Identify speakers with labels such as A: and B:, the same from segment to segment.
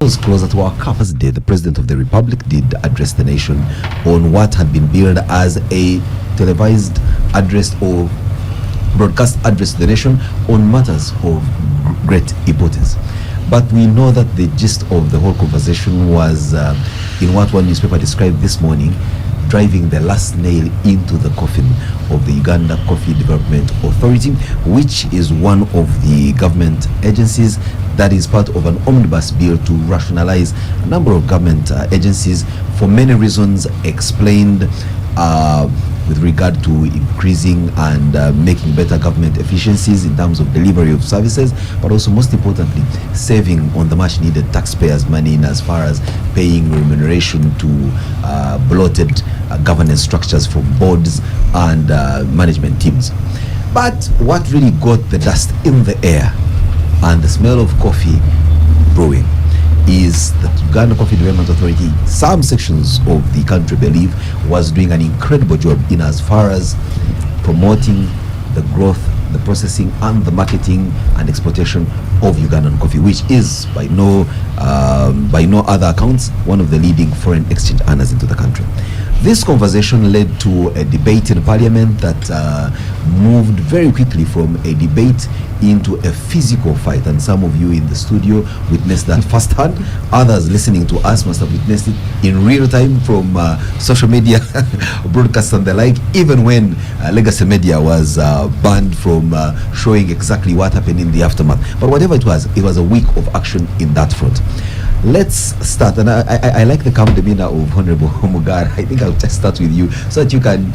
A: us closer to our Campus Day, the President of the Republic did address the nation on what had been billed as a televised address or broadcast address to the nation on matters of great importance. But we know that the gist of the whole conversation was in what one newspaper described this morning, driving the last nail into the coffin of the Uganda Coffee Development Authority, which is one of the government agencies that is part of an omnibus bill to rationalize a number of government agencies for many reasons explained with regard to increasing and making better government efficiencies in terms of delivery of services, but also most importantly saving on the much needed taxpayers' money in as far as paying remuneration to bloated governance structures for boards and management teams. But what really got the dust in the air and the smell of coffee brewing is that Uganda Coffee Development Authority, some sections of the country believe, was doing an incredible job in as far as promoting the growth, the processing and the marketing and exportation of Ugandan coffee, which is by no other accounts one of the leading foreign exchange earners into the country. This conversation led to a debate in Parliament that moved very quickly from a debate into a physical fight, and some of you in the studio witnessed that firsthand. Others listening to us must have witnessed it in real time from social media broadcasts and the like, even when legacy media was banned from showing exactly what happened in the aftermath. But whatever it was a week of action in that front. Let's start, and I like the calm demeanor of Honorable Mugar. I think I'll just start with you so that you can,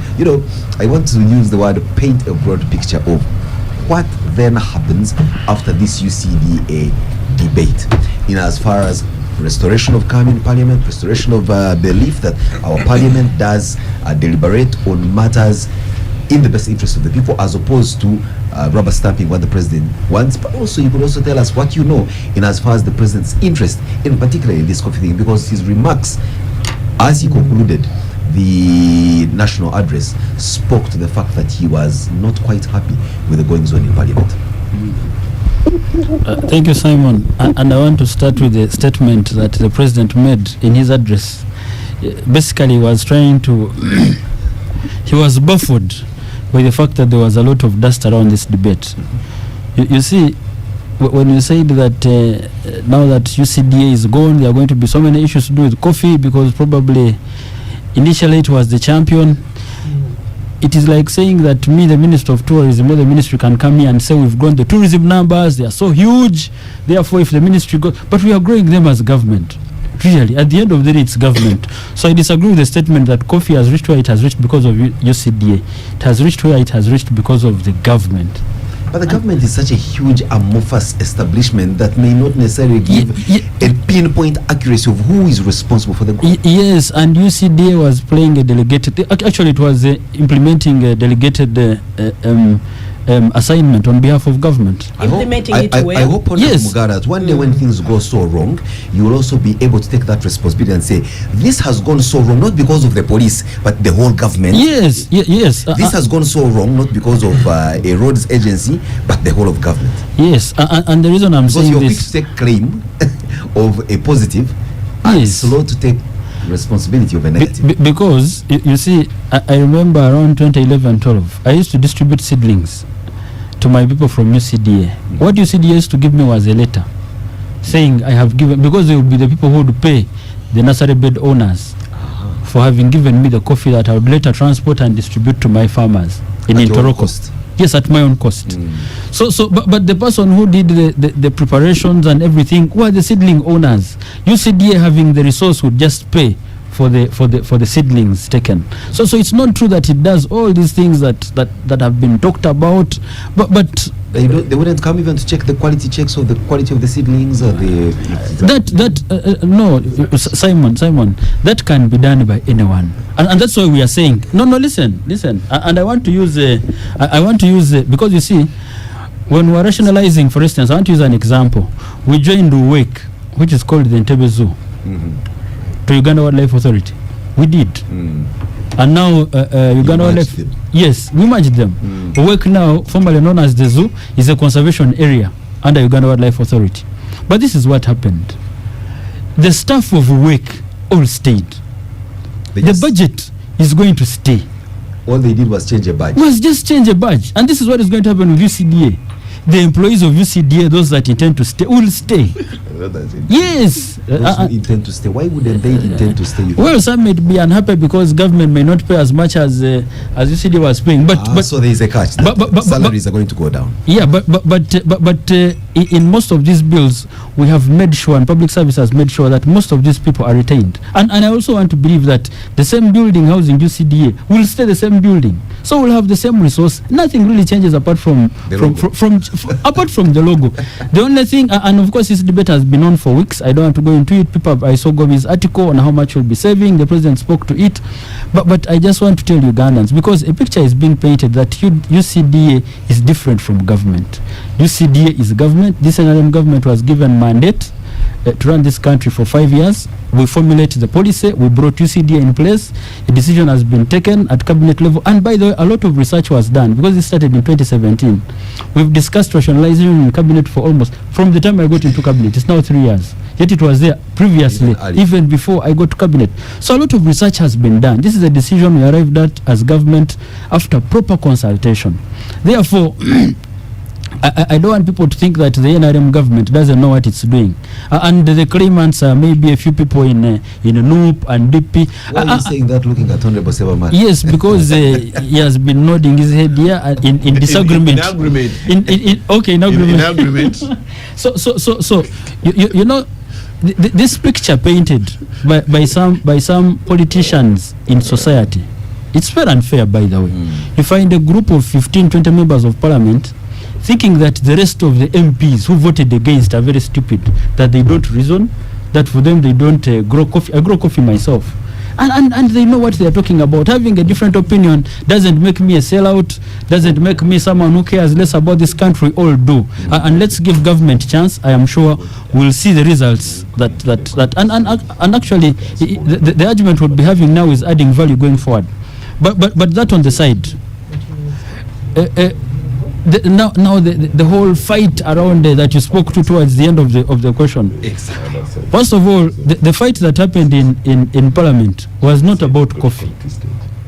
A: I want to use the word paint a broad picture of what then happens after this UCDA debate in as far as restoration of calm in Parliament, restoration of belief that our Parliament does deliberate on matters in the best interest of the people, as opposed to rubber stamping what the president wants. But also, you could also tell us what you know in as far as the president's interest, in particular in this coffee thing, because his remarks, as he concluded the national address, spoke to the fact that he was not quite happy with the goings on in Parliament.
B: Thank you, Simon. And I want to start with the statement that the president made in his address. Basically, he was trying to he was baffled by the fact that there was a lot of dust around this debate. You see, when you said that now that UCDA is gone, there are going to be so many issues to do with coffee, because probably initially it was the champion. It is like saying that me, the Minister of Tourism, or the ministry can come here and say we've grown the tourism numbers, they are so huge, therefore if the ministry goes, but we are growing them as government. Really, at the end of the day, it's government. So I disagree with the statement that coffee has reached where it has reached because of UCDA. It has reached where it has reached because of the government.
A: But the government is such a huge amorphous establishment that may not necessarily give a pinpoint accuracy of who is responsible for the growth.
B: Yes, and UCDA was playing a delegated, actually it was implementing a delegated assignment on behalf of government.
A: I hope
B: yes.
A: Mugara, that one day when things go so wrong, you will also be able to take that responsibility and say, this has gone so wrong, not because of the police, but the whole government.
B: Yes, yes.
A: This has gone so wrong, not because of a roads agency, but the whole of government.
B: Yes, and the reason I'm saying this,
A: because you're quick to take claim of a positive and slow to take responsibility of a negative.
B: Because you see, I remember around 2011-12, I used to distribute seedlings to my people from UCDA. What UCDA used to give me was a letter saying I have given, because they would be the people who would pay the nursery bed owners for having given me the coffee that I would later transport and distribute to my farmers in Intoroko. Yes, at my own cost. But the person who did the preparations and everything were the seedling owners. UCDA, having the resource, would just pay for the seedlings taken. So it's not true that it does all these things that have been talked about, but
A: they wouldn't come even to check the quality checks of the quality of the seedlings or the
B: no, Simon, that can be done by anyone, and that's why we are saying no. Listen, and I want to use because you see, when we're rationalizing, for instance, I want to use an example. We joined WAKE, which is called the Entebbe Zoo, to Uganda Wildlife Authority. We did. And now Uganda Wildlife, yes, we merged them. WAKE now, formerly known as the zoo, is a conservation area under Uganda Wildlife Authority. But this is what happened. The staff of WEC all stayed. The budget is going to stay.
A: All they did was change a badge.
B: Was just change a badge. And this is what is going to happen with UCDA. The employees of UCDA, those that intend to stay, will stay. Yes.
A: Those who intend to stay. Why wouldn't they intend to stay?
B: Well, some may be unhappy because government may not pay as much as UCDA was paying. But
A: so there is a catch. Salaries are going to go down.
B: Yeah, but in most of these bills, we have made sure, and public service has made sure that most of these people are retained. And I also want to believe that the same building housing UCDA will stay the same building. So we'll have the same resource. Nothing really changes apart from apart from the logo. The only thing, and of course this debate has been on for weeks. I don't want to go into it. I saw Gomi's article on how much we'll be saving. The president spoke to it. But I just want to tell Ugandans, because a picture is being painted that UCDA is different from government. UCDA is government. This NRM government was given mandate to run this country for 5 years. We formulated the policy. We brought UCDA in place. A decision has been taken at cabinet level. And by the way, a lot of research was done because it started in 2017. We've discussed rationalization in cabinet for almost, from the time I got into cabinet, it's now 3 years. Yet it was there previously, even before I got to cabinet. So a lot of research has been done. This is a decision we arrived at as government after proper consultation. Therefore, I don't want people to think that the NRM government doesn't know what it's doing. And the claimants are maybe a few people in NUP and DP.
A: Why are you saying that looking at Honorable Ssebamala?
B: Yes, because he has been nodding his head here in disagreement.
C: In agreement.
B: In agreement. So you know, this picture painted by some politicians in society, it's very unfair, by the way. You find a group of 15-20 members of parliament thinking that the rest of the MPs who voted against are very stupid, that they don't reason, that for them they don't grow coffee. I grow coffee myself. And they know what they are talking about. Having a different opinion doesn't make me a sellout, doesn't make me someone who cares less about this country. All do. And let's give government a chance. I am sure we'll see the results and actually the argument we'll be having now is adding value going forward. But that on the side. The whole fight around that you spoke to towards the end of the question.
A: Exactly.
B: First of all, the fight that happened in Parliament was not about coffee.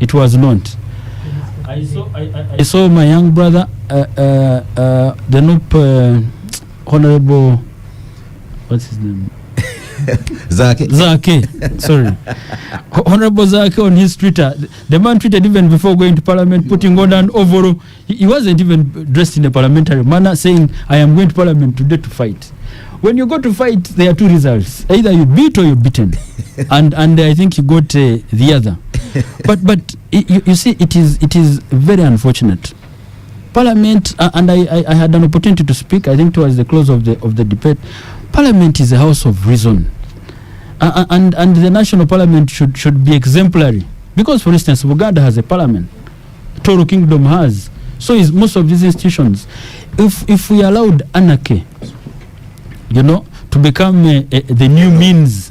B: It was not. I saw my young brother, the NUP Honorable, what's his name?
A: Zaake.
B: Sorry. Honorable Zaake on his Twitter. The man tweeted even before going to Parliament, putting on an overall. He wasn't even dressed in a parliamentary manner, saying, I am going to Parliament today to fight. When you go to fight, there are two results. Either you beat or you're beaten. and I think you got the other. But you see, it is very unfortunate. Parliament, and I had an opportunity to speak, I think towards the close of the debate. Parliament is a house of reason, and the national parliament should be exemplary, because for instance Uganda has a parliament, Toro Kingdom has, so is most of these institutions. If we allowed anarchy, to become the new means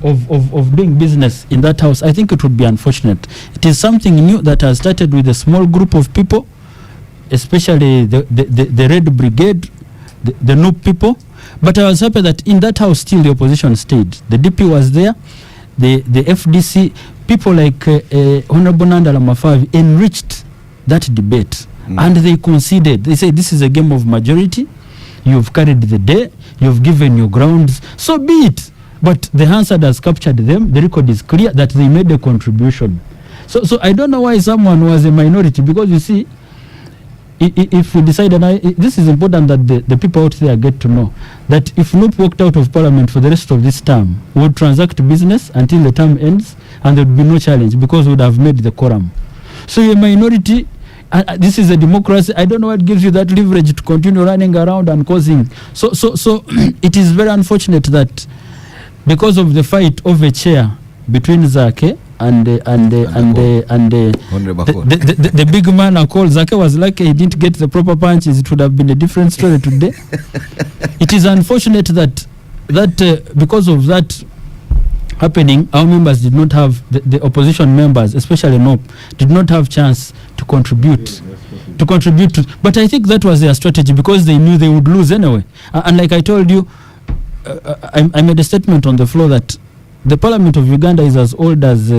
B: of doing business in that house, I think it would be unfortunate. It is something new that has started with a small group of people, especially the Red Brigade, the NUP people. But I was happy that in that house still the opposition stayed. The DP was there, the FDC, people like Honorable Nandala Mafavi enriched that debate. And they conceded. They said this is a game of majority. You've carried the day, you've given your grounds, so be it. But the Hansard has captured them. The record is clear that they made a contribution. So I don't know why someone was a minority, because you see, if we decide, and this is important that the people out there get to know, that if NUP walked out of Parliament for the rest of this term, we would transact business until the term ends, and there would be no challenge, because we would have made the quorum. So you're a minority, this is a democracy. I don't know what gives you that leverage to continue running around and causing. So it is very unfortunate that because of the fight of a chair between Zaake and the big man I called Zaake was lucky he didn't get the proper punches. It would have been a different story today. It is unfortunate that because of that happening, our members did not have, the opposition members, especially NOP, did not have chance to contribute. But I think that was their strategy, because they knew they would lose anyway. And like I told you, I made a statement on the floor that the Parliament of Uganda is as old as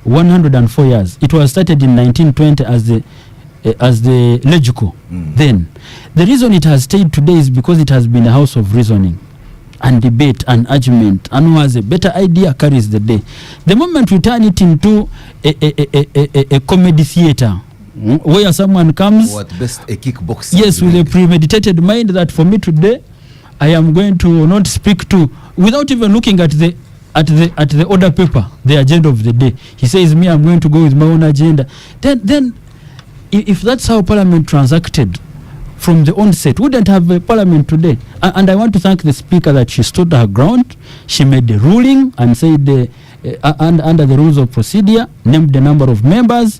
B: 104 years. It was started in 1920 as the Legico. Then the reason it has stayed today is because it has been a house of reasoning and debate and argument, and who has a better idea carries the day. The moment we turn it into a comedy theater, where someone comes,
A: or at best a kickbox,
B: yes, with a premeditated mind that for me today I am going to not speak to, without even looking at the order paper, the agenda of the day. He says, me, I'm going to go with my own agenda. Then if that's how Parliament transacted from the onset, wouldn't have a Parliament today. And I want to thank the Speaker that she stood her ground. She made the ruling and said, under the rules of procedure, named the number of members,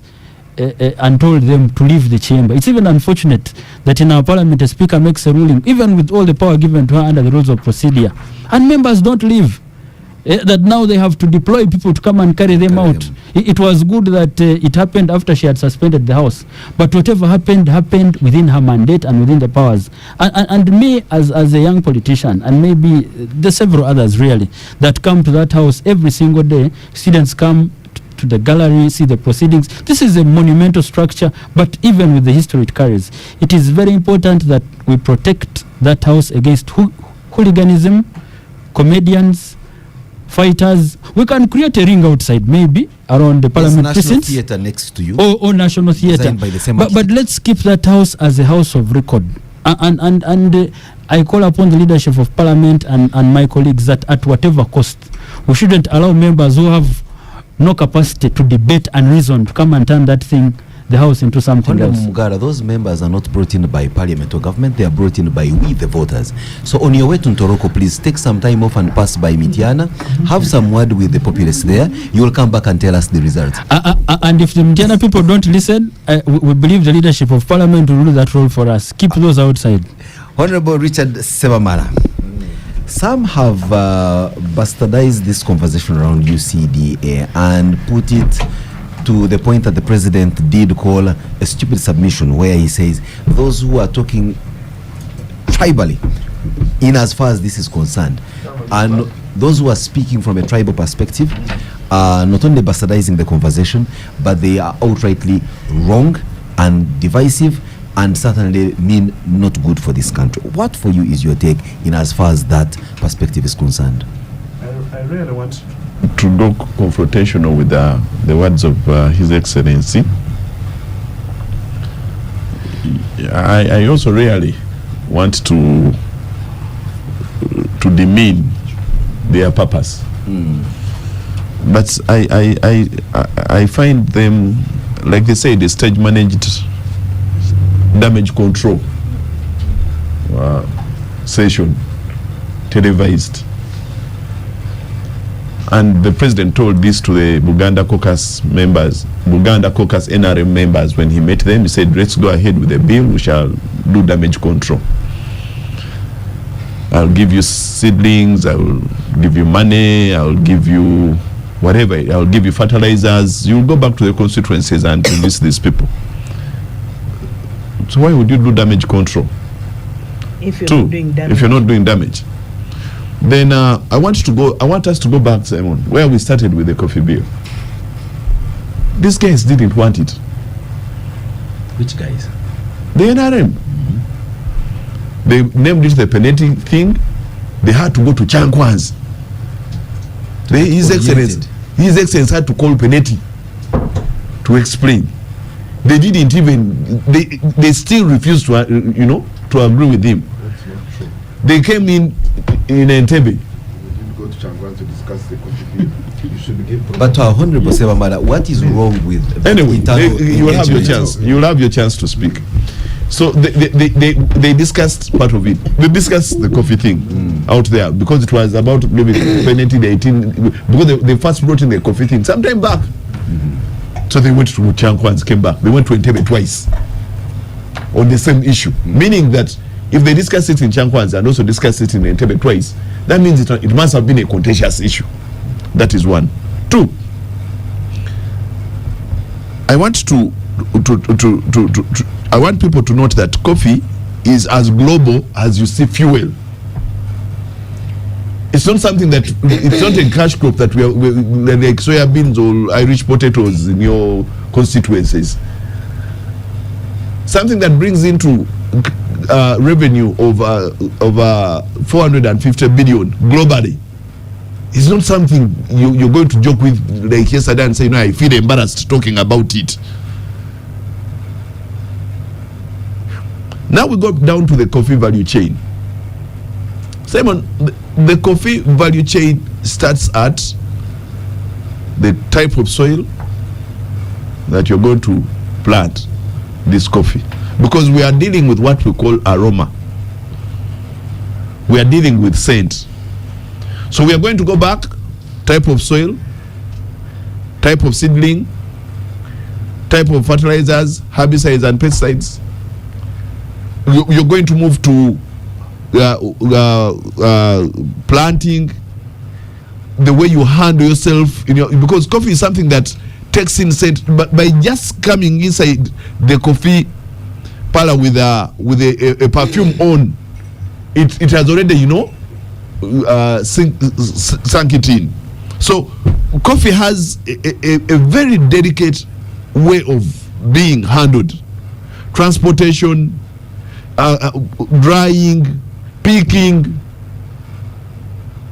B: and told them to leave the chamber. It's even unfortunate that in our Parliament a Speaker makes a ruling, even with all the power given to her under the rules of procedure, and members don't leave. That now they have to deploy people to come and carry them out. It was good that it happened after she had suspended the House, but whatever happened within her mandate and within the powers. And me as a young politician, and maybe the several others really, that come to that House every single day, students come to the gallery, see the proceedings. This is a monumental structure, but even with the history it carries, it is very important that we protect that House against hooliganism, comedians, fighters. We can create a ring outside, maybe around the Parliament precincts.
A: National Theatre next to you.
B: Or National Theatre. But let's keep that house as a house of record. And I call upon the leadership of Parliament and my colleagues that at whatever cost, we shouldn't allow members who have no capacity to debate and reason to come and turn that thing, the House, into something else.
A: Mugara, those members are not brought in by Parliament or government, they are brought in by we, the voters. So on your way to Ntoroko, please take some time off and pass by Mityana, have some word with the populace there. You will come back and tell us the results.
B: And if the Mityana people don't listen, we believe the leadership of Parliament will do that role for us. Keep those outside.
A: Honorable Richard Ssebamala, some have bastardized this conversation around UCDA and put it to the point that the president did call a stupid submission, where he says those who are talking tribally, in as far as this is concerned, and those who are speaking from a tribal perspective are not only bastardizing the conversation, but they are outrightly wrong and divisive, and certainly mean not good for this country. What for you is your take in as far as that perspective is concerned?
C: I really want to go confrontational with the words of His Excellency. I also really want to demean their purpose. But I find them, like they say, the stage managed damage control session, televised. And the president told this to the Buganda Caucus members, Buganda Caucus NRM members, when he met them. He said, let's go ahead with the bill, we shall do damage control. I'll give you seedlings, I will give you money, I'll give you whatever, I'll give you fertilizers. You'll go back to the constituencies and convince these people. So why would you do damage control?
D: If you're not doing damage.
C: If you're not doing damage. Then I want us to go back, Simon, where we started with the coffee bill. These guys didn't want it.
A: Which guys?
C: The NRM. They named it the penalty thing. They had to go to Chankwan's. His Excellency had to call penalty to explain. They didn't even. They still refused to agree with him.
E: That's not true.
C: They came in Entebbe.
E: We didn't go to Changwan to discuss the contribution. You should give.
A: But Honorable Ssebamala, what is wrong with
C: anyway? You will have your chance. You will have your chance to speak. So they discussed part of it. They discussed the coffee thing out there because it was about maybe penalty the 18, because they first brought in the coffee thing sometime back. So they went to Chankwan's, came back. They went to Entebbe twice on the same issue, meaning that if they discuss it in Chankwan's and also discuss it in Entebbe twice, that means it must have been a contentious issue. That is one. Two, I want I want people to note that coffee is as global as you see fuel. It's not something that, it's not a cash crop that we like soya beans or Irish potatoes in your constituencies. Something that brings into revenue of over 450 billion globally. It's not something you're going to joke with like yesterday and say, no, I feel embarrassed talking about it. Now we go down to the coffee value chain. Simon, the coffee value chain starts at the type of soil that you're going to plant this coffee, because we are dealing with what we call aroma. We are dealing with scent. So we are going to go back, type of soil, type of seedling, type of fertilizers, herbicides and pesticides. You're going to move to planting, the way you handle yourself in your, because coffee is something that takes in scent. But by just coming inside the coffee parlor with a perfume on, it has already, you know, sunk it in. So coffee has a very delicate way of being handled. Transportation, drying, picking,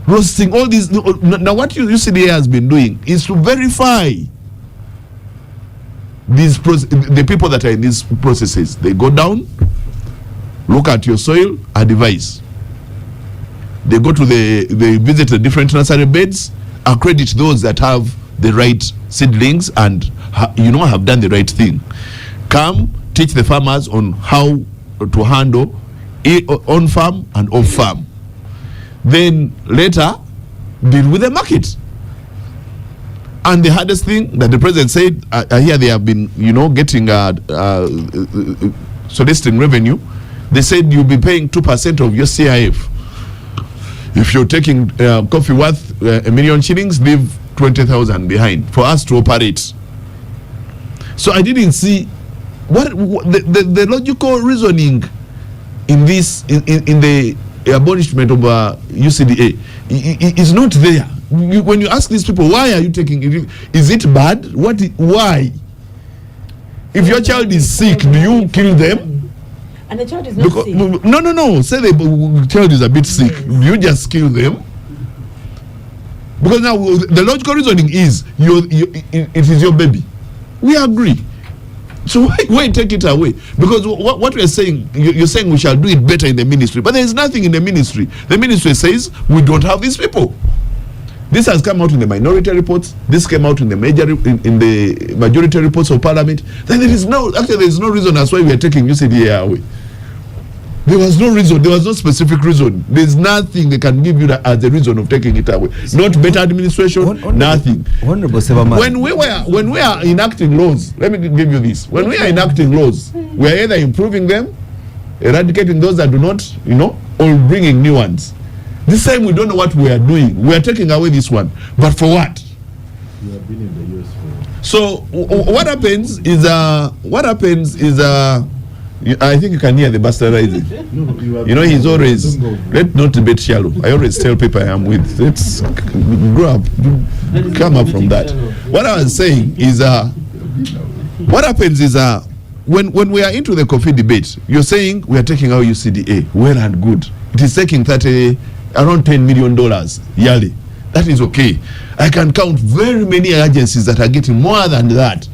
C: roasting, all these. Now what UCDA has been doing is to verify these the people that are in these processes. They go down, look at your soil, advise. They go to they visit the different nursery beds, accredit those that have the right seedlings and have done the right thing. Come teach the farmers on how to handle on farm and off farm. Then later deal with the market. And the hardest thing that the president said, I hear they have been, getting soliciting revenue. They said you'll be paying 2% of your CIF. If you're taking coffee worth $1 million shillings, leave 20,000 behind for us to operate. So I didn't see what the logical reasoning in this in the abolishment of UCDA is not there. When you ask these people, why are you taking it? Is it bad? Why? If your child is sick, do you kill them?
D: And the child is not sick.
C: No. Say the child is a bit sick.
D: Yes.
C: You just kill them. Because now the logical reasoning is it is your baby. We agree. So why take it away? Because what we're saying, you're saying we shall do it better in the ministry, but there is nothing in the ministry. The ministry says we don't have these people. This has come out in the minority reports. This came out in the majority reports of parliament. Then there is no reason as why we are taking UCDA away. There was no reason. There was no specific reason. There's nothing they can give you as a reason of taking it away. Not better administration. Nothing.
A: Honorable Ssebamala.
C: When we are enacting laws, let me give you this. When we are enacting laws, we are either improving them, eradicating those that do not, or bringing new ones. This time we don't know what we are doing. We are taking away this one, but for what?
E: You have been in the US for.
C: So what happens is I think you can hear the bastardizing. No, he's always, let's not debate shallow. I always tell people I am with, let's grow up, come up from that. What I was saying is what happens is when we are into the coffee debate, you're saying we are taking our UCDA, well and good. It is taking around $10 million yearly. That is okay. I can count very many agencies that are getting more than that.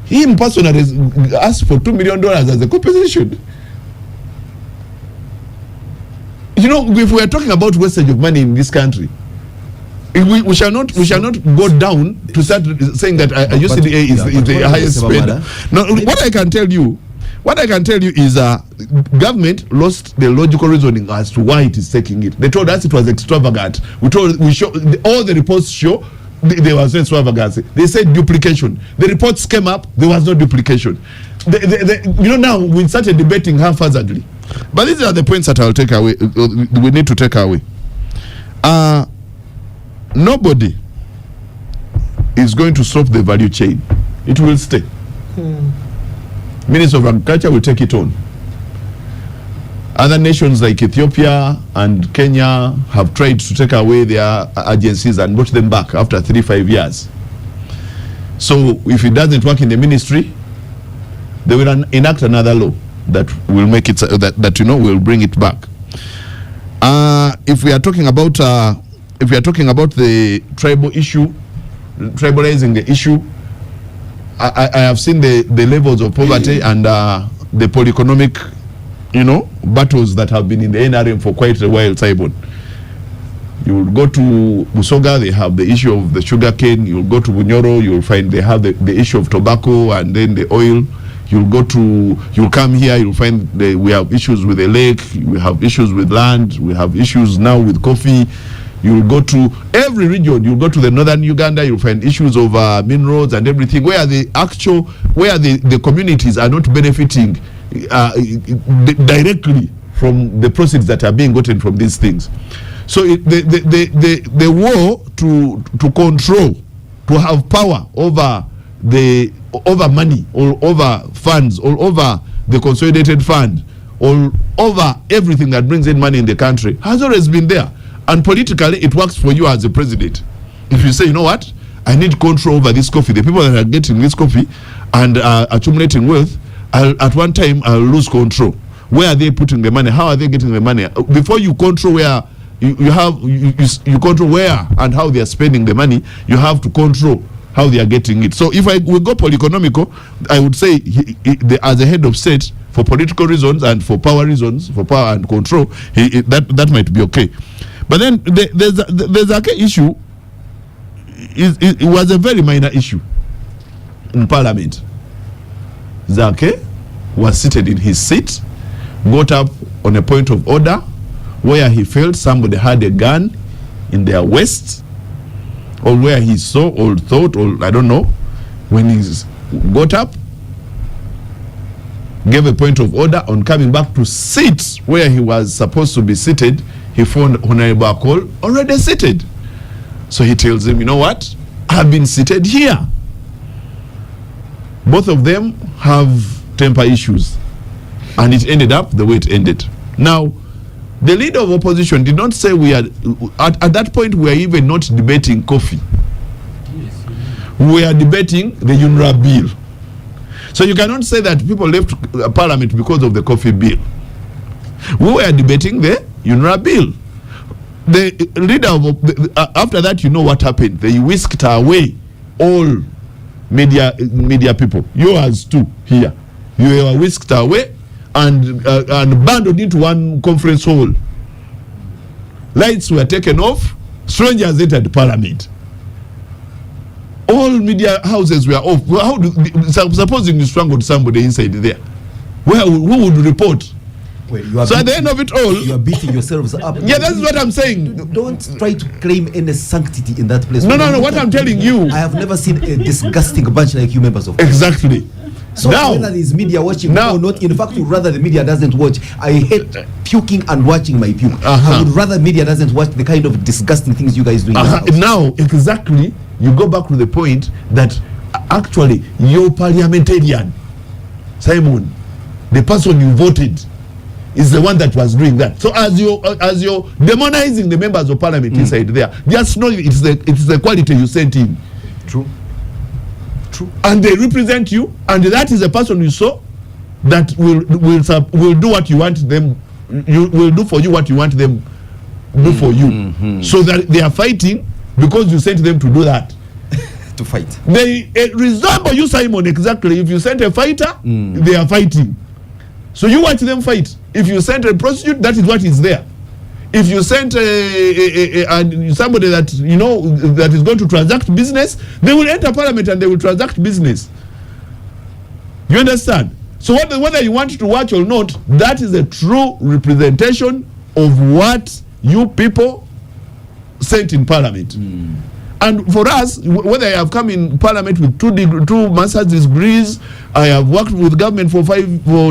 C: Him personally asked for $2 million as a compensation. If we are talking about wastage of money in this country, we shall not go down to start saying that UCDA is the highest spender. Now, what I can tell you is government lost the logical reasoning as to why it is taking it. They told us it was extravagant. All the reports show there was no extravagance. They said duplication. The reports came up, there was no duplication. Now we started debating haphazardly. But these are the points that I'll take away. We need to take away. Nobody is going to stop the value chain. It will stay. Minister of Agriculture will take it on. Other nations like Ethiopia and Kenya have tried to take away their agencies and brought them back after 3-5 years. So if it doesn't work in the ministry, they will enact another law that will make it that will bring it back. If we are talking about the tribal issue, tribalizing the issue, I have seen the levels of poverty and the polyeconomic, battles that have been in the NRM for quite a while, Simon. You will go to Busoga, they have the issue of the sugar cane. You will go to Bunyoro, you will find they have the issue of tobacco and then the oil. You'll come here, you'll find we have issues with the lake, we have issues with land, we have issues now with coffee. You'll go to every region, you'll go to the northern Uganda, you'll find issues of minerals and everything, where the communities are not benefiting directly from the proceeds that are being gotten from these things. So the war to control, to have power over money, or over funds, or over the consolidated fund, or over everything that brings in money in the country has always been there. And politically, it works for you as a president. If you say, you know what, I need control over this coffee, the people that are getting this coffee and accumulating wealth, at one time I'll lose control. Where are they putting the money? How are they getting the money? Before you control where you control where and how they are spending the money, you have to control how they are getting it. So if we go polyeconomical, I would say as a head of state, for political reasons and for power reasons, for power and control, that might be okay. But then the Zaake issue it was a very minor issue in Parliament. Zaake was seated in his seat, got up on a point of order where he felt somebody had a gun in their waist, or where he saw or thought, or I don't know, when he got up, gave a point of order on coming back to sit where he was supposed to be seated. He found Honorable Akol already seated. So he tells him, you know what, I've been seated here. Both of them have temper issues, and it ended up the way it ended. Now, the leader of opposition did not say we are, at that point we are even not debating coffee. We are debating the UNRA bill. So you cannot say that people left Parliament because of the coffee bill. We were debating the UNRA bill. The leader of after that, you know what happened. They whisked away all media people. Yours too here. You were whisked away and abandoned into one conference hall. Lights were taken off. Strangers entered Parliament. All media houses were off. Supposing you strangled somebody inside there, who would report?
A: Well,
C: so at the end of it all,
A: you are beating yourselves up.
C: Yeah, that's what I'm saying.
A: Don't try to claim any sanctity in that place.
C: No. What I'm telling you,
A: I have never seen a disgusting bunch like you members of
C: exactly.
A: So now, whether there's media watching or not, in fact, rather the media doesn't watch. I hate puking and watching my puke. I would rather media doesn't watch the kind of disgusting things you guys do.
C: Now, exactly, you go back to the point that actually your parliamentarian, Simon, the person you voted, is the one that was doing that. So as you're demonizing the members of parliament inside there, just know it's the quality you sent in.
A: True.
C: And they represent you, and that is the person you saw that will do what you want them. You will do for you what you want them do for you. So that they are fighting because you sent them to do that.
A: To fight.
C: They resemble you, Simon, exactly. If you sent a fighter, they are fighting. So you watch them fight. If you sent a prostitute, that is what is there. If you sent somebody that that is going to transact business, they will enter parliament and they will transact business. You understand? So whether you want to watch or not, that is a true representation of what you people sent in parliament. And for us, whether I have come in parliament with two master's degrees, I have worked with government for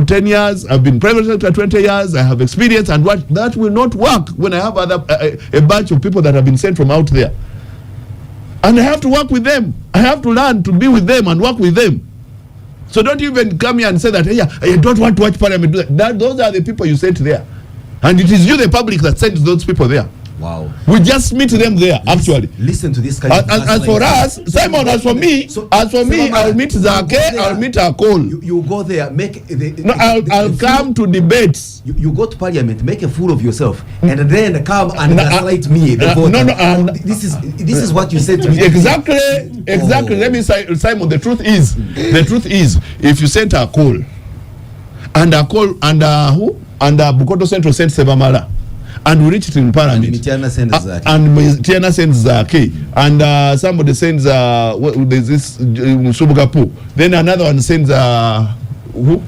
C: 10 years, I've been private sector 20 years, I have experience, and what that will not work when I have a bunch of people that have been sent from out there. And I have to work with them. I have to learn to be with them and work with them. So don't even come here and say that, hey, I don't want to watch parliament do that. Those are the people you sent there. And it is you, the public, that sends those people there.
A: Wow.
C: We just meet them there, actually.
A: Listen to this kind of
C: As for us, Simon, as for me, I'll meet Zaake, I'll meet Akol.
A: You go there, make
C: No, I'll come to debates.
A: You go to parliament, make a fool of yourself, and then come and gaslight me, the voter. This is what you said to me.
C: Exactly. Let me say, Simon, the truth is, if you sent Akol, and who? And Bukoto Central sent Ssebamala, and we reach it in parliament.
A: And Tiana sends Zaake.
C: And Tiana sends Zaake. And somebody sends there's this Subugapu. Then another one sends who?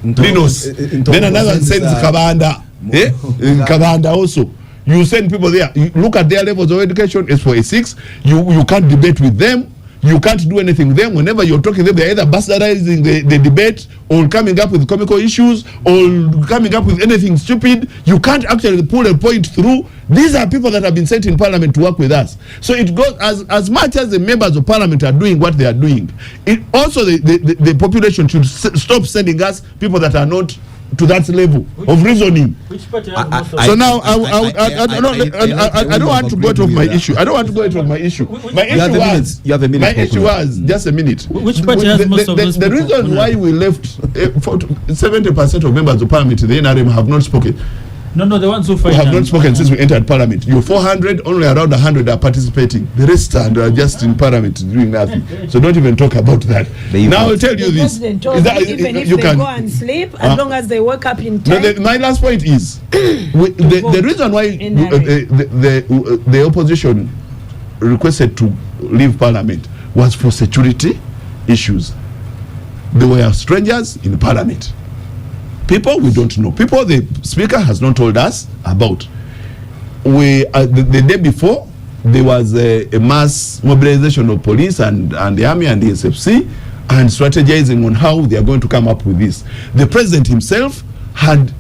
C: Linos. Then another one sends Kabanda. Kabanda also. You send people there. You look at their levels of education. As for A6, you can't debate with them. You can't do anything with them. Whenever you're talking to them, they're either bastardizing the debate, or coming up with comical issues, or coming up with anything stupid. You can't actually pull a point through. These are people that have been sent in parliament to work with us. So it goes as much as the members of parliament are doing what they are doing. It also the population should stop sending us people that are not to that level of reasoning.
B: Which party
C: so now I don't want to go out of my issue. I don't want to go out of my issue. My issue was just a minute.
B: Which party has most of those
C: the
B: people?
C: reason why we left 70% of members of parliament in the NRM have not spoken.
B: No, the ones who fight
C: have not spoken since we entered parliament. You're 400, only around 100 are participating. The rest are just in parliament doing nothing. So don't even talk about that. Now I'll tell you this.
D: Even if they go and sleep, as long as they wake up in time.
C: No, my last point is the reason why the opposition requested to leave parliament was for security issues. They were strangers in parliament. People we don't know. People the speaker has not told us about. The day before, there was a mass mobilization of police and the army and the SFC, and strategizing on how they are going to come up with this. The president himself had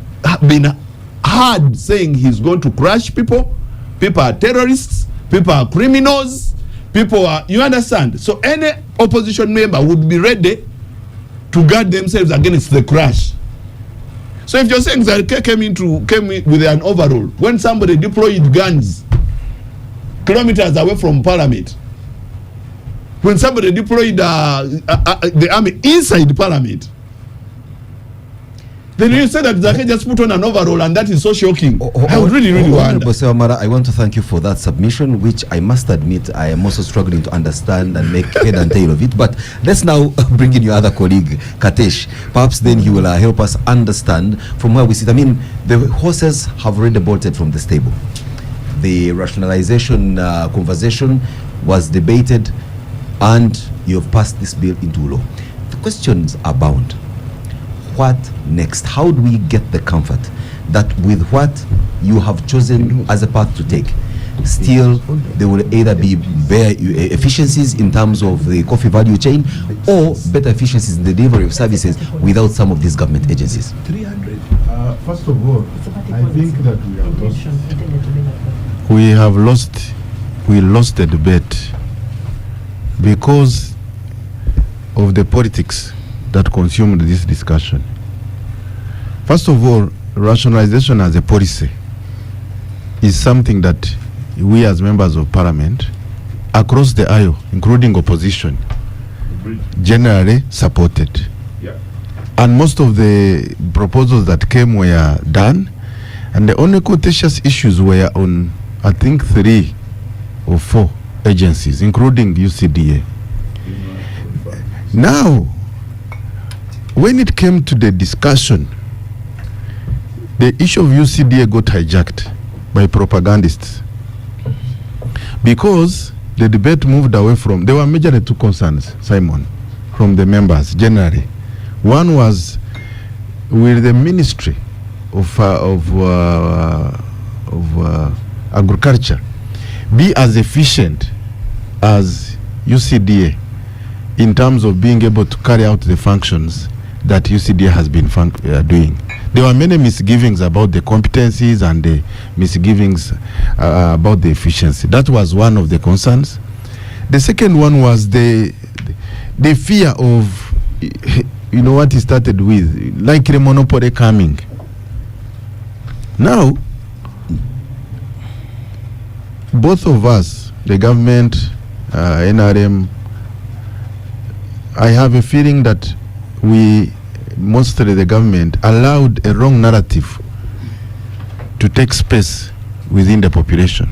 C: been heard saying he's going to crush people. People are terrorists. People are criminals. People are, you understand? So any opposition member would be ready to guard themselves against the crash. So if you're saying that came in with an overall, when somebody deployed guns kilometers away from parliament, when somebody deployed the army inside parliament, then you say that Zaake just put on an overall, and that is so shocking. I would really wonder.
A: Ssebamala, I want to thank you for that submission, which I must admit I am also struggling to understand and make head and tail of it. But let's now bring in your other colleague, Katesh. Perhaps then he will help us understand from where we sit. I mean, the horses have already bolted from the stable. The rationalization conversation was debated, and you have passed this bill into law. The questions abound. What next? How do we get the comfort that with what you have chosen as a path to take, still there will either be better efficiencies in terms of the coffee value chain, or better efficiencies in the delivery of services without some of these government agencies?
E: 300. First of all, I think that we lost the debate because of the politics that consumed this discussion. First of all, rationalization as a policy is something that we as members of parliament across the aisle, including opposition, generally supported.
C: Yeah.
E: And most of the proposals that came were done, and the only contentious issues were on, I think, 3 or 4 agencies, including UCDA. Now, when it came to the discussion, the issue of UCDA got hijacked by propagandists because the debate moved away from, there were majorly 2 concerns, Simon, from the members generally. One was, will the Ministry of Agriculture be as efficient as UCDA in terms of being able to carry out the functions that UCDA has been doing? There were many misgivings about the competencies and the misgivings about the efficiency. That was one of the concerns. The second one was the fear of, you know, what he started with, like the monopoly coming. Now, both of us, the government, NRM, I have a feeling that we, mostly the government, allowed a wrong narrative to take space within the population,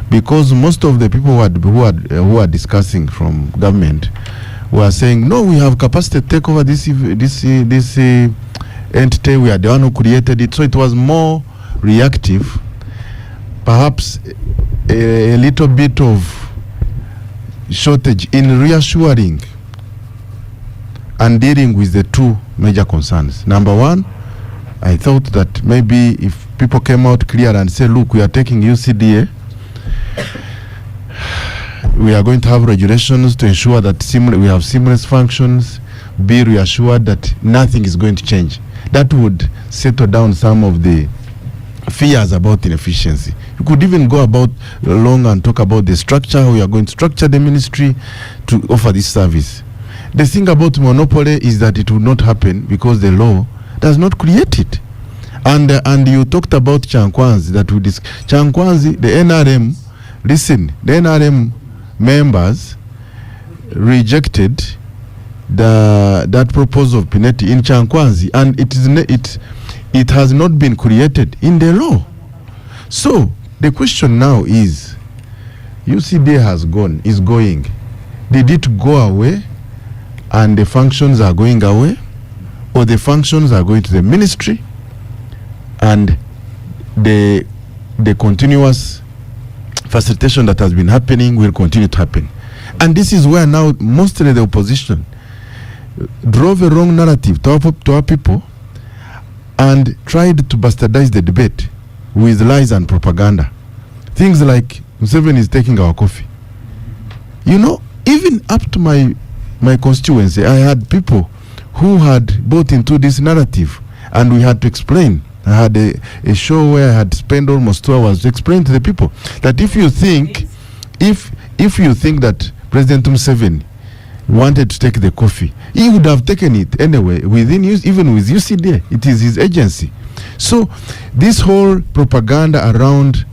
E: because most of the people who are discussing from government were saying, no, we have capacity to take over this entity, we are the one who created it. So it was more reactive, perhaps a little bit of shortage in reassuring and dealing with the two major concerns. Number one, I thought that maybe if people came out clear and said, look, we are taking UCDA, we are going to have regulations to ensure that we have seamless functions, be reassured that nothing is going to change. That would settle down some of the fears about inefficiency. You could even go about long and talk about the structure, how you are going to structure the ministry to offer this service. The thing about monopoly is that it will not happen because the law does not create it. And you talked about Chankwanzi, that we Chankwanzi, the NRM, listen, the NRM members rejected that proposal of Pineti in Chankwanzi, and it has not been created in the law. So the question now is, UCDA is going. Did it go away and the functions are going away, or the functions are going to the ministry and the continuous facilitation that has been happening will continue to happen? And this is where now mostly the opposition drove a wrong narrative to our people and tried to bastardize the debate with lies and propaganda. Things like Museveni is taking our coffee. You know, even up to my constituency, I had people who had bought into this narrative, and we had to explain. I had a show where I had spent almost 2 hours to explain to the people that if you think that President Museveni wanted to take the coffee, he would have taken it anyway, even with UCDA. It is his agency. So this whole propaganda around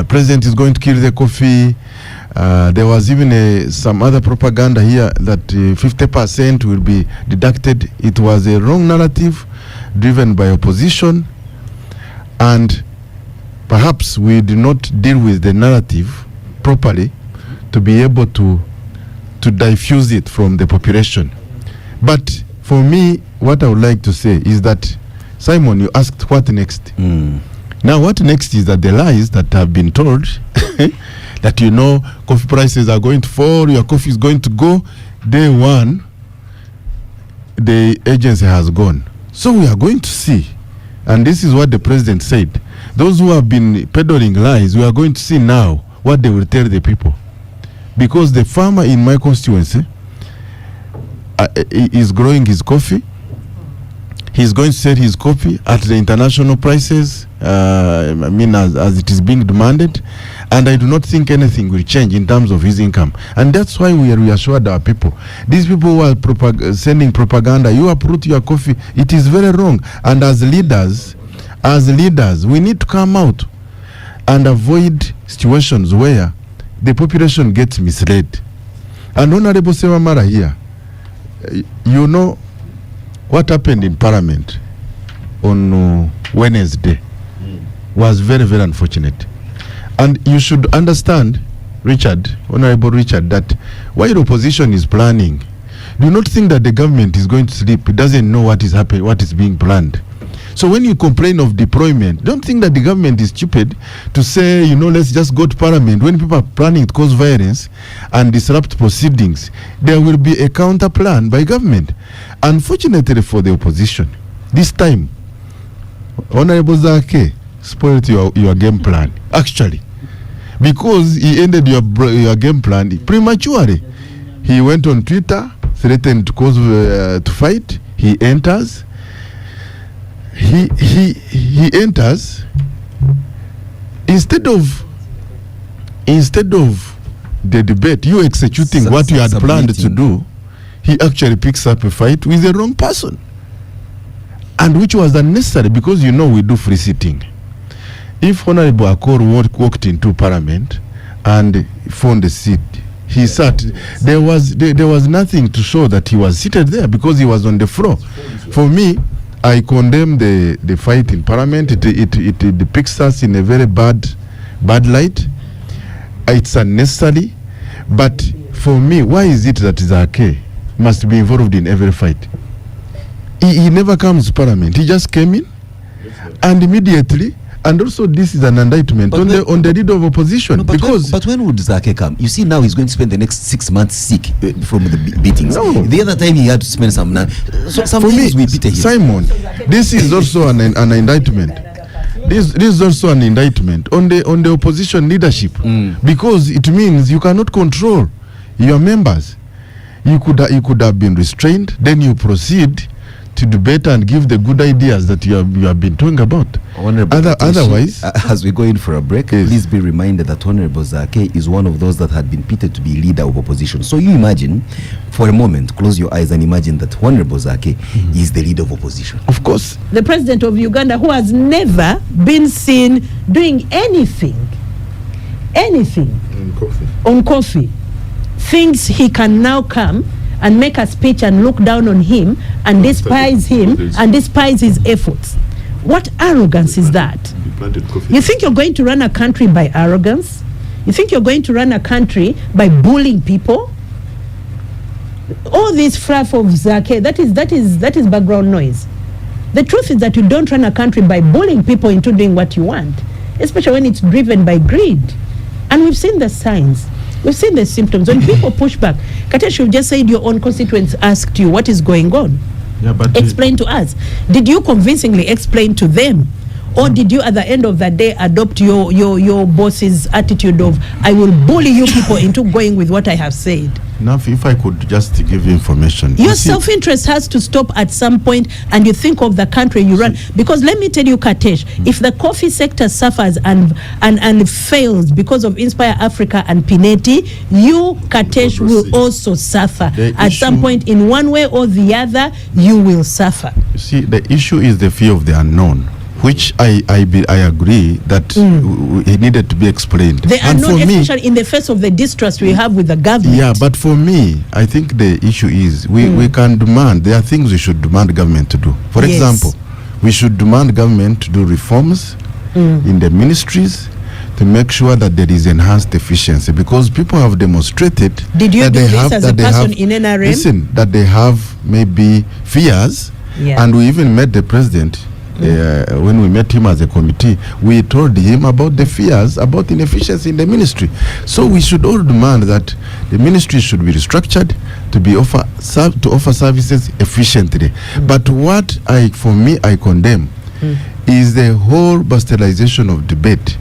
E: President is going to kill the coffee, there was even some other propaganda here that 50% will be deducted. It was a wrong narrative driven by opposition, and perhaps we did not deal with the narrative properly to be able to diffuse it from the population. But for me, what I would like to say is that, Simon, you asked what next. Now what next is that the lies that have been told that coffee prices are going to fall, your coffee is going to go, day one the agency has gone. So we are going to see, and this is what the president said, those who have been peddling lies, we are going to see now what they will tell the people. Because the farmer in my constituency is growing his coffee. He's going to sell his coffee at the international prices, as it is being demanded. And I do not think anything will change in terms of his income. And that's why we reassured our people. These people who are sending propaganda, you uproot your coffee, it is very wrong. And as leaders, we need to come out and avoid situations where the population gets misled. And Honorable Ssebamala here, you know what happened in Parliament on Wednesday was very, very unfortunate. And you should understand, Honorable Richard, that while the opposition is planning, do not think that the government is going to sleep. It doesn't know what is happening, what is being planned. So when you complain of deployment, don't think that the government is stupid to say, let's just go to Parliament. When people are planning to cause violence and disrupt proceedings, there will be a counter plan by government. Unfortunately for the opposition, this time, Honorable Zaake spoiled your game plan, actually, because he ended your game plan prematurely. He went on Twitter, threatened to cause to fight. He enters. He enters instead of the debate, you executing what you had planned to do. He actually picks up a fight with the wrong person, and which was unnecessary, because we do free sitting. if Honorable Akor walked into Parliament and found a seat, he sat. There was nothing to show that he was seated there because he was on the floor. For me, I condemn the fight in Parliament. It depicts us in a very bad light. It's unnecessary. But for me, why is it that Zaake must be involved in every fight? He never comes to Parliament. He just came in and immediately. And also, this is an indictment on the leader of opposition.
A: No, but when would Zaake come? You see, now he's going to spend the next 6 months sick from the beatings.
E: No.
A: The other time he had to spend some. So sometimes we pity him.
E: Simon, this is also an indictment. This is also an indictment on the opposition leadership, because it means you cannot control your members. You could have been restrained, then you proceed to debate and give the good ideas that you have been talking about. Otherwise,
A: as we go in for a break,
E: yes,
A: please be reminded that Honorable Zaake is one of those that had been pitted to be leader of opposition. So you imagine, for a moment, close your eyes and imagine that Honorable Zaake is the leader of opposition.
E: Of course.
D: The president of Uganda, who has never been seen doing anything on coffee, thinks he can now come and make a speech and look down on him and despise him and despise his efforts. What arrogance is that? You think you're going to run a country by arrogance? You think you're going to run a country by bullying people? All this fluff of Zaake, that is background noise. The truth is that you don't run a country by bullying people into doing what you want, especially when it's driven by greed. And we've seen the signs. We've seen the symptoms. When people push back, Katesh, you've just said your own constituents asked you what is going on.
E: Yeah, but
D: explain to us. Did you convincingly explain to them? Or did you at the end of the day adopt your boss's attitude of, I will bully you people into going with what I have said?
E: Nanfy, if I could just give you information.
D: Your self-interest has to stop at some point, and you think of the country you run. Because let me tell you, Katesh, if the coffee sector suffers and fails because of Inspire Africa and Pineti, you, Katesh, will also suffer. At some point, in one way or the other, you will suffer.
E: You see, the issue is the fear of the unknown, which I agree that it needed to be explained.
D: They are not, especially in the face of the distrust we have with the government.
E: Yeah, but for me, I think the issue is we can demand. There are things we should demand government to do. For example, we should demand government to do reforms in the ministries to make sure that there is enhanced efficiency, because people have demonstrated
D: Did you
E: that
D: do
E: they
D: this
E: have
D: as
E: that
D: a
E: they
D: person
E: have
D: in NRM?
E: listen, that they have maybe fears, and we even met the president. When we met him as a committee, we told him about the fears about inefficiency in the ministry. So we should all demand that the ministry should be restructured to offer services efficiently. But what I condemn is the whole bastardization of debate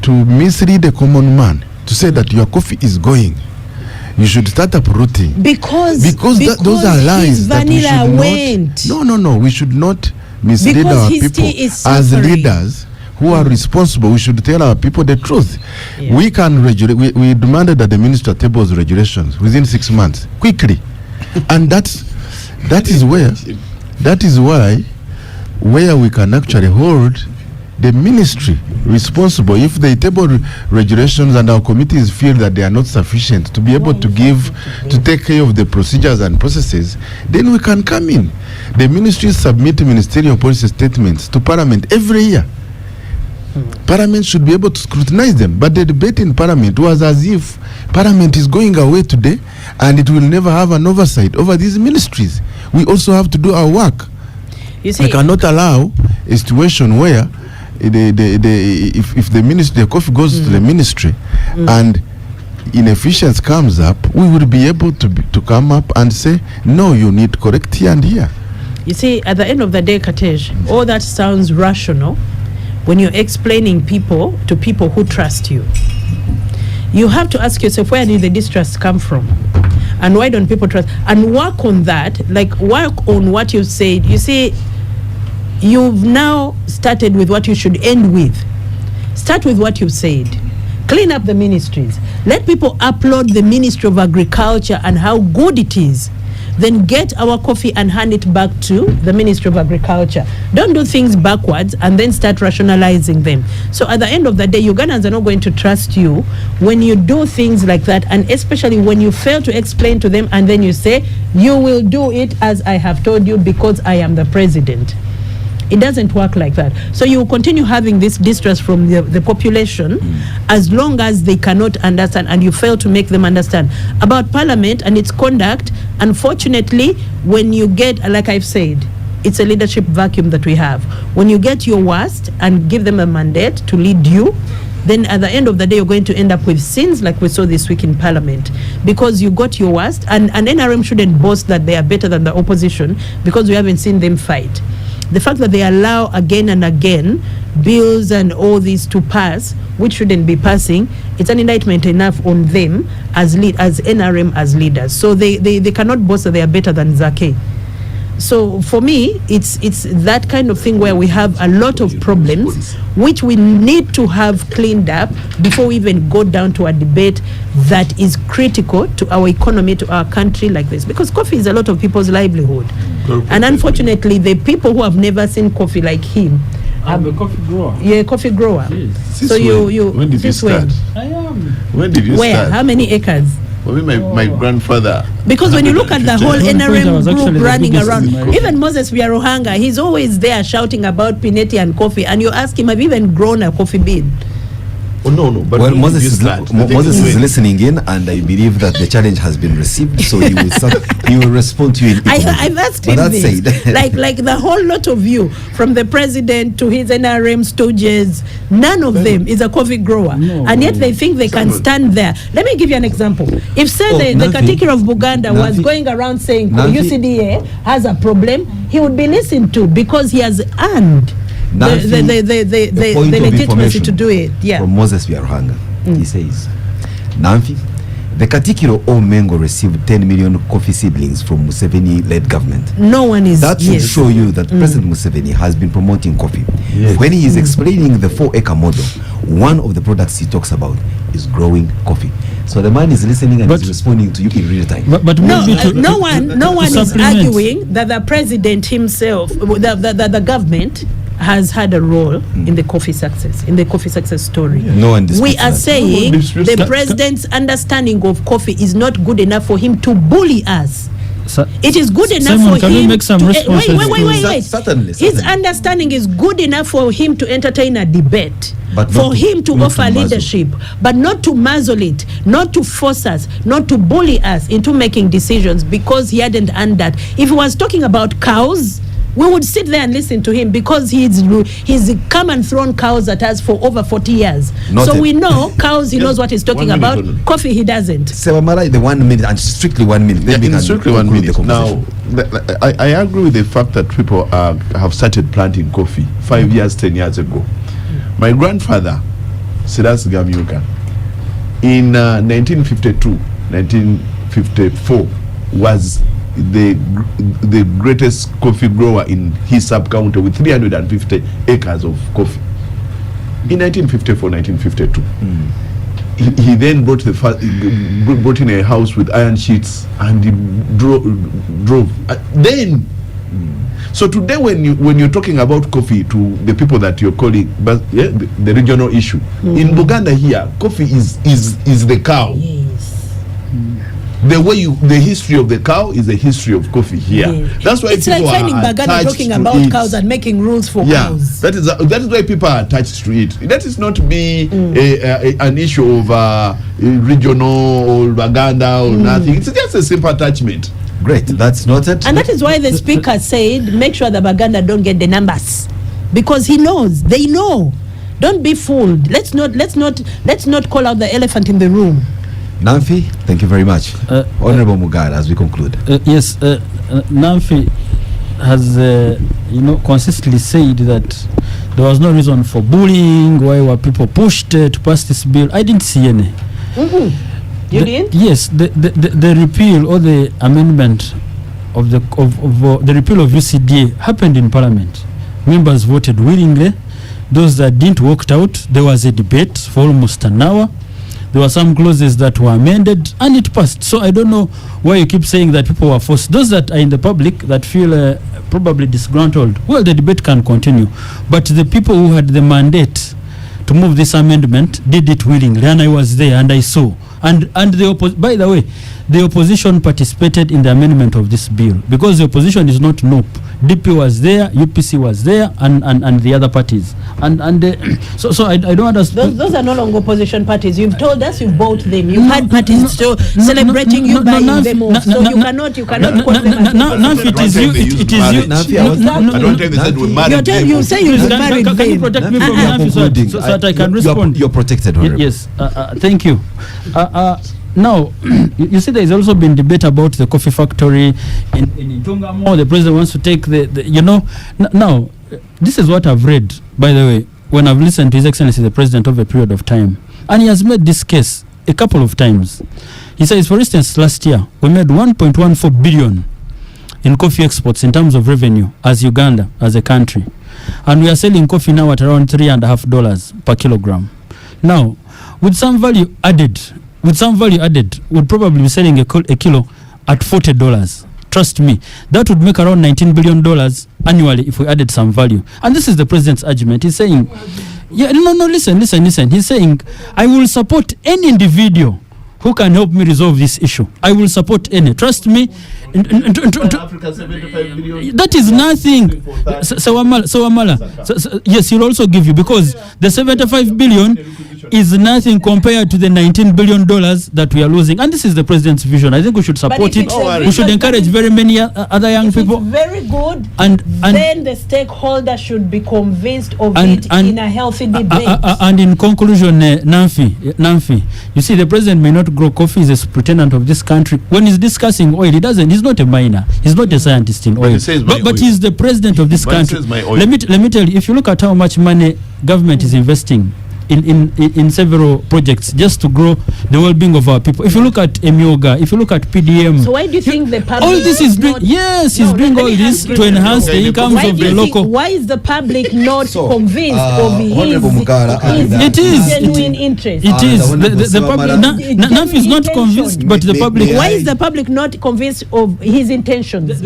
E: to mislead the common man, to say that your coffee is going. You should start uprooting. Because those are lies that we should not. No. We should not mislead our people as leaders who are responsible. We should tell our people the truth. We can regulate. We demanded that the minister tables regulations within 6 months, quickly, and that is why we can actually hold the ministry responsible. If they table regulations and our committees feel that they are not sufficient to be able to take care of the procedures and processes, then we can come in. The ministries submit ministerial policy statements to Parliament every year. Parliament should be able to scrutinize them. But the debate in Parliament was as if Parliament is going away today and it will never have an oversight over these ministries. We also have to do our work. You see, we cannot allow a situation where if the ministry, the coffee goes to the ministry and inefficiency comes up, we will be able to come up and say, no, you need correct here and here.
D: You see, at the end of the day, Katesh, all that sounds rational when you're explaining to people who trust you. You have to ask yourself, where did the distrust come from? And why don't people trust? And work on that, work on what you've said. You see, you've now started with what you should end with. Start with what you've said. Clean up the ministries. Let people upload the Ministry of Agriculture and how good it is. then get our coffee and hand it back to the Ministry of Agriculture. Don't do things backwards and then start rationalizing them. So at the end of the day, Ugandans are not going to trust you when you do things like that, and especially when you fail to explain to them and then you say, you will do it as I have told you because I am the president. It doesn't work like that. So you will continue having this distrust from the population as long as they cannot understand and you fail to make them understand about Parliament and its conduct. Unfortunately, when you get, like I've said, it's a leadership vacuum that we have. When you get your worst and give them a mandate to lead you, then at the end of the day, you're going to end up with sins like we saw this week in Parliament, because you got your worst. And NRM shouldn't boast that they are better than the opposition because we haven't seen them fight. The fact that they allow again and again bills and all these to pass, which shouldn't be passing, it's an indictment enough on them as NRM as leaders. So they cannot boast that they are better than Zaake. So for me, it's that kind of thing where we have a lot of problems which we need to have cleaned up before we even go down to a debate that is critical to our economy, to our country like this. Because coffee is a lot of people's livelihood. And unfortunately, the people who have never seen coffee like him.
B: I'm a coffee grower.
D: You're a coffee grower.
B: Yes.
D: So you
C: when did you start?
B: I am.
C: When did you
D: Where?
C: start?
D: How many acres?
C: For me, my grandfather.
D: Because when you look at the whole NRM
B: was actually
D: group
B: the
D: running
B: biggest
D: around,
B: in my-
D: even Moses Biaruhanga, he's always there shouting about Pineti and coffee, and you ask him, have you even grown a coffee bean?
C: Oh no, but
A: Well,
C: when
A: Moses
C: did you
A: is
C: start? The thing
A: Moses is
C: when-
A: listening in, and I believe that the challenge has been received. So he will he will respond to you. In
D: I've asked him
A: But that
D: this.
A: said,
D: like the whole lot of you, from the president to his NRM stooges, none of them is a coffee grower,
B: No.
D: and yet they think they can
C: Simon.
D: stand there. Let me give you an example. If say
A: Oh,
D: the
A: Nanfy.
D: Katikiro of Buganda was
A: Nanfy.
D: going around saying
A: Nanfy.
D: UCDA has a problem, he would be listened to because he has earned
A: Nanfy,
D: the
A: point of
D: legitimacy
A: information
D: to do it. Yeah.
A: From Moses Biaruhanga, he says, Nanfy, the Katikiro Omengo received 10 million coffee seedlings from Museveni-led government.
D: No one is.
A: That should
D: yes.
A: show you that President Museveni has been promoting coffee.
C: Yes.
A: When he is explaining the 4-acre model, one of the products he talks about is growing coffee. So the man is listening and
B: But-
A: is responding to you in real time.
B: But
D: No,
B: maybe to,
D: no one is
B: supplement.
D: arguing that the president himself, the government has had a role in the coffee success story.
A: No one disputes
D: We are
A: that.
D: saying
C: No one disputes
D: the
C: that.
D: president's understanding of coffee is not good enough for him to bully us. It is good enough
B: Simon,
D: for
B: can we
D: him
B: make some
D: to
B: responses
D: wait.
A: Certainly.
D: His understanding is good enough for him to entertain a debate,
A: But
D: for
A: not to-
D: him to
A: not
D: offer
A: to muzzle.
D: leadership, but not to muzzle it, not to force us, not to bully us into making decisions because he hadn't earned that. If he was talking about cows, we would sit there and listen to him because he's come and thrown cows at us for over 40 years.
A: Noted.
D: So we know cows, he knows what he's talking
C: 1 minute
D: about.
C: only.
D: Coffee, he doesn't.
A: Ssebamala, the 1 minute and strictly 1 minute.
C: Yeah,
A: Then we
C: in
A: can
C: strictly 1
A: conclude the
C: minute. Now,
A: conversation.
C: I agree with the fact that people have started planting coffee 5 years, 10 years ago. My grandfather, Silas Gamyuka, in 1952, 1954, was the greatest coffee grower in his sub-county with 350 acres of coffee. In 1954, 1952. He then brought in a house with iron sheets and he drove. So today, when you're talking about coffee to the people that you're calling, but yeah, the regional issue in Buganda here, coffee is the cow.
D: Yes.
C: The history of the cow is the history of coffee here.
D: Yes.
C: That's why
D: It's like
C: people
D: finding
C: are
D: Baganda
C: attached
D: talking
C: to
D: about
C: it.
D: cows and making rules for
C: Yeah,
D: cows.
C: that is why people are attached to it. That is not be an issue of regional or Baganda or nothing. It's just a simple attachment.
A: Great, that's noted.
D: And that is why the speaker said, make sure the Baganda don't get the numbers, because he knows, they know. Don't be fooled. Let's not call out the elephant in the room.
A: Nanfy, thank you very much. Honorable Mugar, as we conclude.
B: Yes, Nanfy has consistently said that there was no reason for bullying. Why were people pushed to pass this bill? I didn't see any.
D: You didn't?
B: Yes, the repeal or the amendment of the repeal of UCDA happened in Parliament. Members voted willingly. Those that didn't walked out. There was a debate for almost an hour. there were some clauses that were amended and it passed. So I don't know why you keep saying that people were forced. Those that are in the public that feel probably disgruntled, well, the debate can continue. But the people who had the mandate to move this amendment did it willingly, and I was there and I saw. And by the way, the opposition participated in the amendment of this bill, because the opposition is not NOP. DP was there, UPC was there, and the other parties. So I don't understand.
D: Those are no longer opposition parties. You've told us you bought them. You had parties celebrating you buying them off. So you cannot.
B: Nanfy, it is you. It is you.
C: I don't think they said we married them.
D: You say you married them.
B: Can you protect me from Nanfy so that I can respond?
A: You're protected.
B: Yes. Thank you. Now, you see, there has also been debate about the coffee factory in Ntungamo. The president wants to take now, this is what I've read, by the way, when I've listened to His Excellency the President over a period of time. And he has made this case a couple of times. He says, for instance, last year, we made 1.14 billion in coffee exports in terms of revenue as Uganda, as a country. And we are selling coffee now at around $3.50 per kilogram. Now, with some value added, we'd probably be selling a kilo at $40. Trust me, that would make around $19 billion annually if we added some value. And this is the president's argument. He's saying, listen. He's saying, I will support any individual who can help me resolve this issue. I will support any. Trust me. That is nothing. Ssebamala. Yes, he'll also give you, because the 75 billion is nothing compared to the $19 billion that we are losing. And this is the president's vision. I think we should support it. We should encourage very many other young people.
D: It's very good.
B: And
D: then the stakeholders should be convinced of it in a healthy debate.
B: And in conclusion, Nanfy, you see, the president may not grow coffee. He's a superintendent of this country. When he's discussing oil, he's not a miner. He's not a scientist in oil. But he's the president of this country. Let me tell you, if you look at how much money government is investing in several projects just to grow the well-being of our people. If you look at Emyoga, if you look at PDM.
D: So why do you think the public...
B: All this is doing... Yes, he's doing all this to enhance the incomes of the local...
D: Why is the public not convinced of his genuine interest?
B: It is. The public... Nanfy is not convinced, but the public...
D: Why is the public not convinced of his intentions?